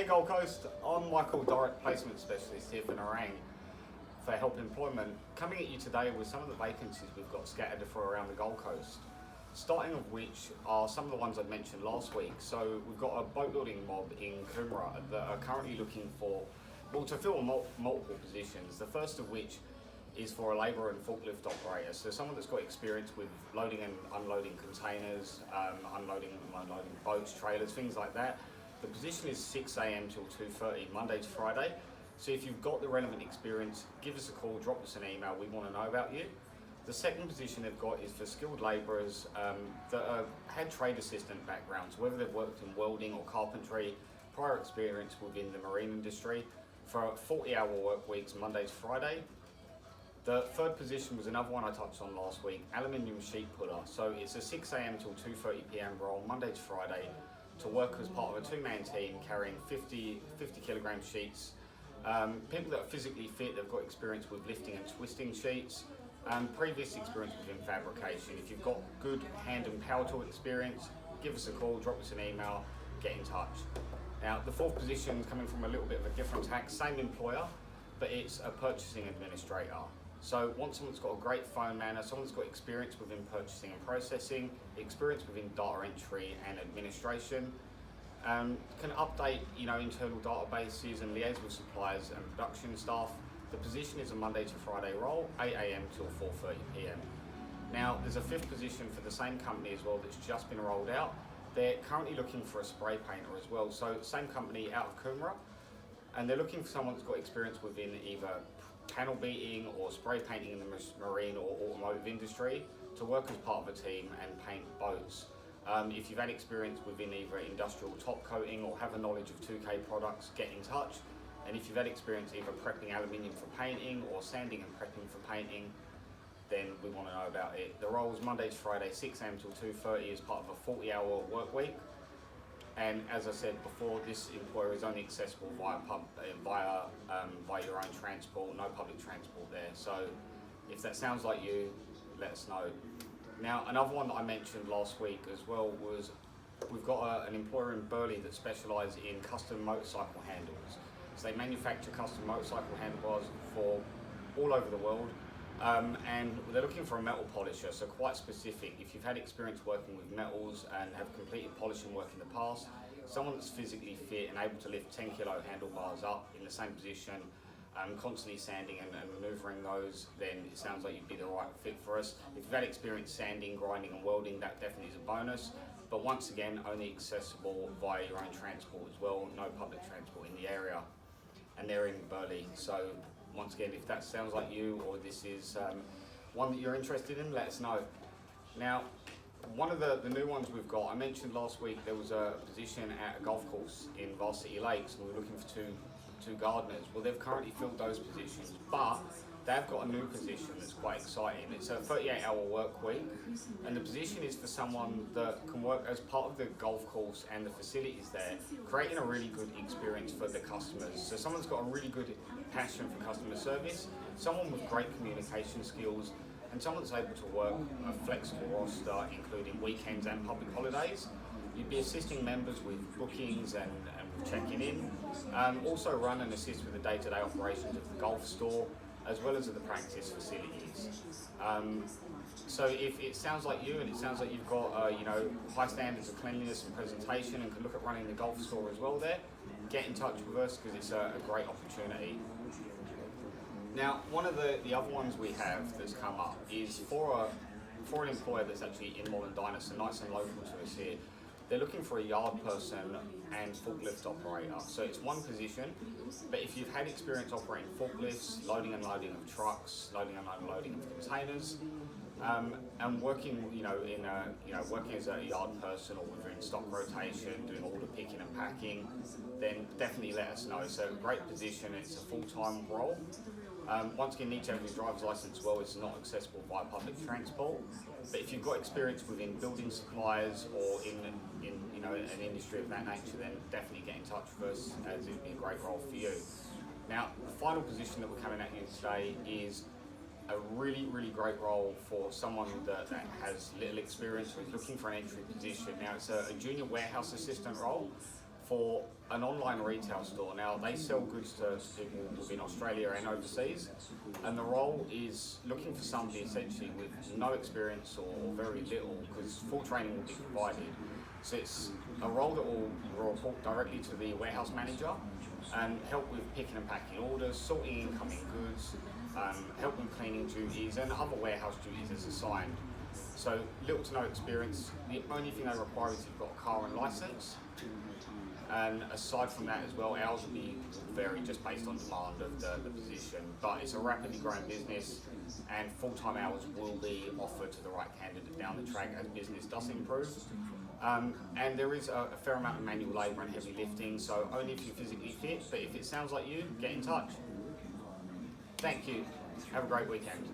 Hey Gold Coast, I'm Michael, Direct Placement Specialist here for Nerang for Help Employment, coming at you today with some of the vacancies we've got scattered around the Gold Coast, starting of which are some of the ones I mentioned last week. So we've got a boat building mob in Coomera that are currently looking for, to fill multiple positions, the first of which is for a labourer and forklift operator. So someone that's got experience with loading and unloading containers, unloading and unloading boats, trailers, things like that. The position is 6 a.m. till 2:30, Monday to Friday. So if you've got the relevant experience, give us a call, drop us an email, we want to know about you. The second position they've got is for skilled labourers that had trade assistant backgrounds, whether they've worked in welding or carpentry, prior experience within the marine industry, for 40-hour work weeks, Monday to Friday. The third position was another one I touched on last week, aluminium sheet puller. So it's a 6 a.m. till 2:30 p.m. role, Monday to Friday, to work as part of a two-man team carrying 50 kilogram sheets. People that are physically fit, they've got experience with lifting and twisting sheets, previous experience within fabrication. If you've got good hand and power tool experience, give us a call, drop us an email, get in touch. Now, the fourth position is coming from a little bit of a different tack, same employer, but it's a purchasing administrator. So once someone's got a great phone manner, someone's got experience within purchasing and processing, experience within data entry and administration, can update internal databases and liaise with suppliers and production staff. The position is a Monday to Friday role, 8 a.m. till 4:30 p.m. Now there's a fifth position for the same company as well that's just been rolled out. They're currently looking for a spray painter as well. So same company out of Coomera, and they're looking for someone that's got experience within either panel beating or spray painting in the marine or automotive industry to work as part of a team and paint boats. If you've had experience within either industrial top coating or have a knowledge of 2K products, get in touch. And if you've had experience either prepping aluminium for painting or sanding and prepping for painting, then we want to know about it. The role is Monday to Friday, 6 a.m. till 2:30 as part of a 40-hour work week. And as I said before, this employer is only accessible via your own transport, no public transport there. So if that sounds like you, let us know. Now, another one that I mentioned last week as well was we've got an employer in Burley that specialises in custom motorcycle handles. So they manufacture custom motorcycle handlebars for all over the world. And they're looking for a metal polisher, so quite specific. If you've had experience working with metals and have completed polishing work in the past, someone that's physically fit and able to lift 10 kilo handlebars up in the same position, constantly sanding and manoeuvring those, then it sounds like you'd be the right fit for us. If you've had experience sanding, grinding and welding, that definitely is a bonus. But once again, only accessible via your own transport as well, no public transport in the area. And they're in Burley, so once again, if that sounds like you or this is one that you're interested in, let us know. Now, one of the new ones we've got, I mentioned last week there was a position at a golf course in Varsity Lakes and we were looking for two gardeners. Well, they've currently filled those positions, but they've got a new position that's quite exciting. It's a 38-hour work week, and the position is for someone that can work as part of the golf course and the facilities there, creating a really good experience for the customers. So someone's got a really good passion for customer service, someone with great communication skills, and someone that's able to work a flexible roster, including weekends and public holidays. You'd be assisting members with bookings and with checking in. Also run and assist with the day-to-day operations of the golf store, as well as of the practice facilities. So if it sounds like you and it sounds like you've got high standards of cleanliness and presentation and can look at running the golf store as well there, get in touch with us because it's a great opportunity. Now, one of the other ones we have that's come up is for an employer that's actually in Mollendina, so nice and local to us here. They're looking for a yard person and forklift operator. So it's one position, but if you've had experience operating forklifts, loading and unloading of trucks, loading and unloading of containers, and working, working as a yard person or within stock rotation, doing all the picking and packing, then definitely let us know. So great position, it's a full-time role. Once again, need to have your driver's license as well. It's not accessible via public transport. But if you've got experience within building suppliers or in an industry of that nature, then definitely get in touch with us, as it'd be a great role for you. Now, the final position that we're coming at you today is a really, really great role for someone that has little experience or is looking for an entry position. Now, it's a junior warehouse assistant role for an online retail store. Now, they sell goods to people within Australia and overseas, and the role is looking for somebody essentially with no experience or very little, because full training will be provided. So it's a role that will report directly to the warehouse manager and help with picking and packing orders, sorting incoming goods, help with cleaning duties and other warehouse duties as assigned. So little to no experience. The only thing they require is you've got a car and license. And aside from that as well, hours will vary just based on demand of the position. But it's a rapidly growing business, and full-time hours will be offered to the right candidate down the track as business does improve. And there is a fair amount of manual labour and heavy lifting, so only if you're physically fit. But if it sounds like you, get in touch. Thank you. Have a great weekend.